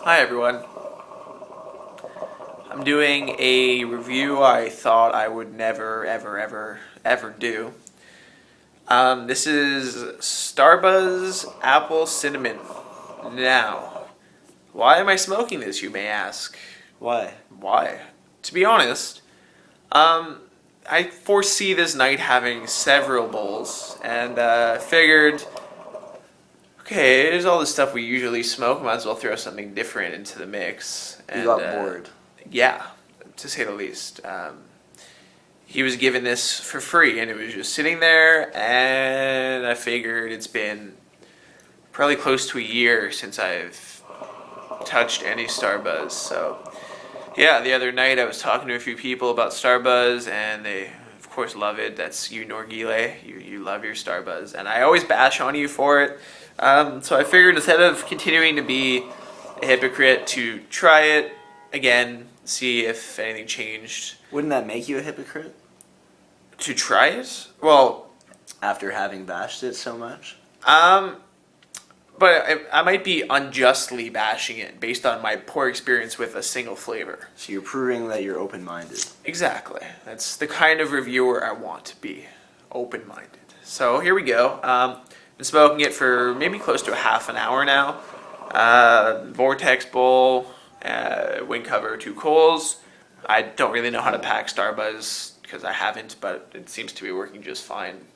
Hi everyone. I'm doing a review I thought I would never, ever do. This is Starbuzz Apple Cinnamon. Now, why am I smoking this, you may ask? Why? Why? To be honest, I foresee this night having several bowls, and figured, okay, there's all the stuff we usually smoke, might as well throw something different into the mix. You got bored. Yeah, to say the least. He was given this for free, and it was just sitting there, and I figured it's been probably close to a year since I've touched any Starbuzz. So, yeah, the other night I was talking to a few people about Starbuzz, and they, of course, love it. That's you, Norgile. You love your Starbuzz, and I always bash on you for it. So I figured instead of continuing to be a hypocrite, to try it again, see if anything changed. Wouldn't that make you a hypocrite? To try it? Well, after having bashed it so much? But I might be unjustly bashing it based on my poor experience with a single flavor. So you're proving that you're open-minded. Exactly. That's the kind of reviewer I want to be. Open-minded. So here we go. Been smoking it for maybe close to a half an hour now. Vortex bowl, wing cover, 2 coals. I don't really know how to pack Starbuzz because I haven't, but it seems to be working just fine.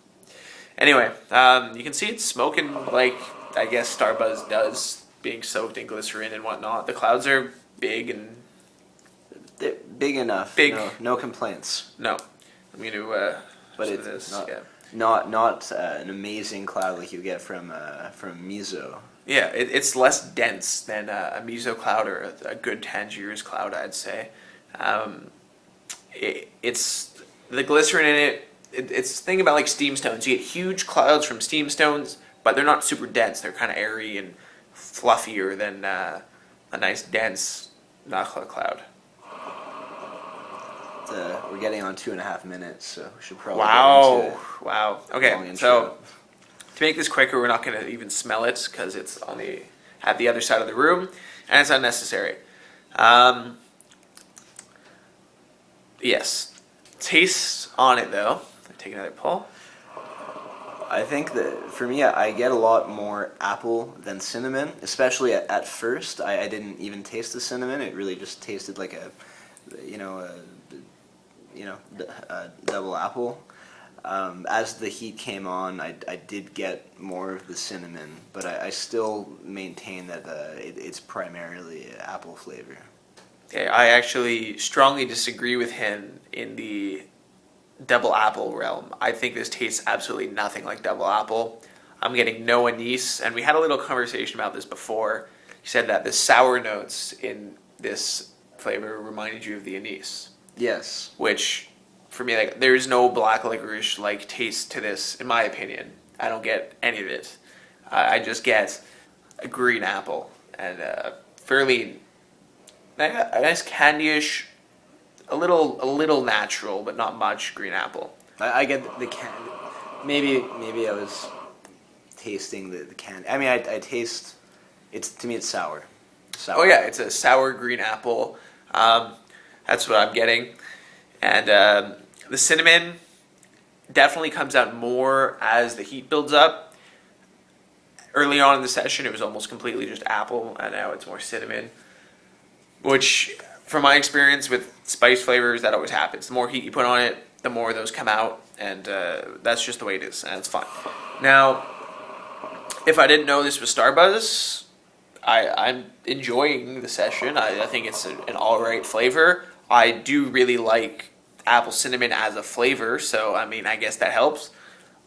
Anyway, you can see it's smoking like I guess Starbuzz does, being soaked in glycerin and whatnot. The clouds are big and... They're big enough. Big. No complaints. No. I'm going to... but it's not an amazing cloud like you get from miso. Yeah, it's less dense than a miso cloud or a good Tangiers cloud, I'd say. It's the glycerin in it. It's the thing about like steam stones. You get huge clouds from steam stones, but they're not super dense. They're kind of airy and fluffier than a nice dense Nachla cloud. We're getting on 2.5 minutes, so we should probably get into Wow. Okay, so to make this quicker, we're not going to even smell it because it's at the other side of the room, and it's unnecessary. Yes. Taste on it, though. Take another pull. I think that for me, I get a lot more apple than cinnamon, especially at first. I didn't even taste the cinnamon. It really just tasted like a double apple. As the heat came on, I did get more of the cinnamon, but I still maintain that it's primarily apple flavor. Okay, I actually strongly disagree with him in the double apple realm. I think this tastes absolutely nothing like double apple. I'm getting no anise, and we had a little conversation about this before. He said that the sour notes in this flavor reminded you of the anise. Yes. Which, for me, like, there is no black licorice-like taste to this, in my opinion. I don't get any of it. I just get a green apple and fairly a nice candyish, a little natural, but not much green apple. I get the candy. Maybe I was tasting the candy. I mean, I taste. To me, it's sour. Oh yeah, it's a sour green apple. That's what I'm getting, and the cinnamon definitely comes out more as the heat builds up. Early on in the session, it was almost completely just apple, and now it's more cinnamon. Which, from my experience with spice flavors, that always happens. The more heat you put on it, the more those come out, and that's just the way it is, and it's fine. Now, if I didn't know this was Starbuzz, I'm enjoying the session. I think it's an alright flavor. I do really like apple cinnamon as a flavor, so I mean, I guess that helps.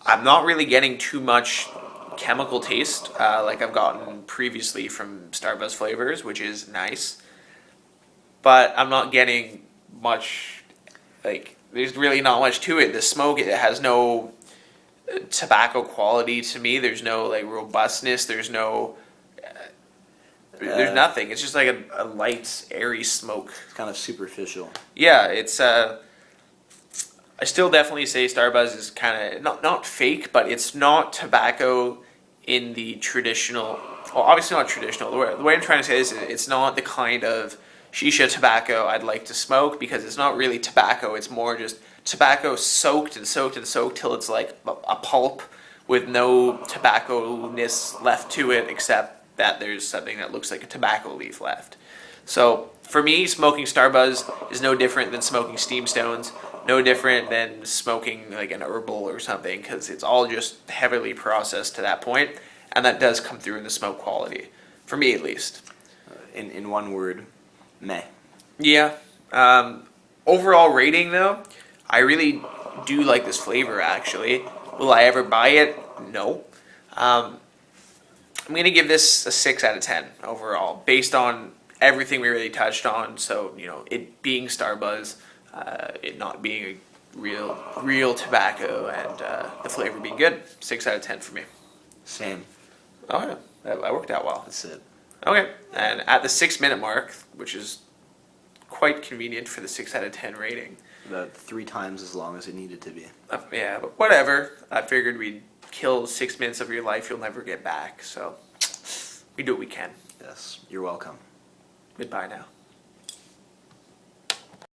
I'm not really getting too much chemical taste like I've gotten previously from Starbuzz flavors, which is nice. But I'm not getting much, like, there's really not much to it. The smoke, it has no tobacco quality to me. There's no, like, robustness. There's no, there's nothing. It's just like a light, airy smoke. It's kind of superficial. Yeah, it's, I still definitely say Starbuzz is kind of, not fake, but it's not tobacco in the traditional well, obviously not traditional. The way I'm trying to say this is it's not the kind of shisha tobacco I'd like to smoke, because it's not really tobacco. It's more just tobacco soaked and soaked and soaked till it's like a pulp with no tobacco-ness left to it, except that there's something that looks like a tobacco leaf left. So for me, smoking Starbuzz is no different than smoking Steam Stones, no different than smoking like an herbal or something, because it's all just heavily processed to that point, and that does come through in the smoke quality, for me at least. In one word, meh. Yeah. Overall rating though, I really do like this flavor actually. Will I ever buy it? No. I'm going to give this a 6 out of 10 overall, based on everything we really touched on. So, it being Starbuzz, it not being a real tobacco, and the flavor being good. 6 out of 10 for me. Same. Oh yeah, that worked out well. That's it. Okay, and at the 6-minute mark, which is quite convenient for the 6 out of 10 rating. About 3 times as long as it needed to be. Yeah, but whatever. I figured we'd kill 6 minutes of your life you'll never get back, so we do what we can. Yes, you're welcome. Goodbye now.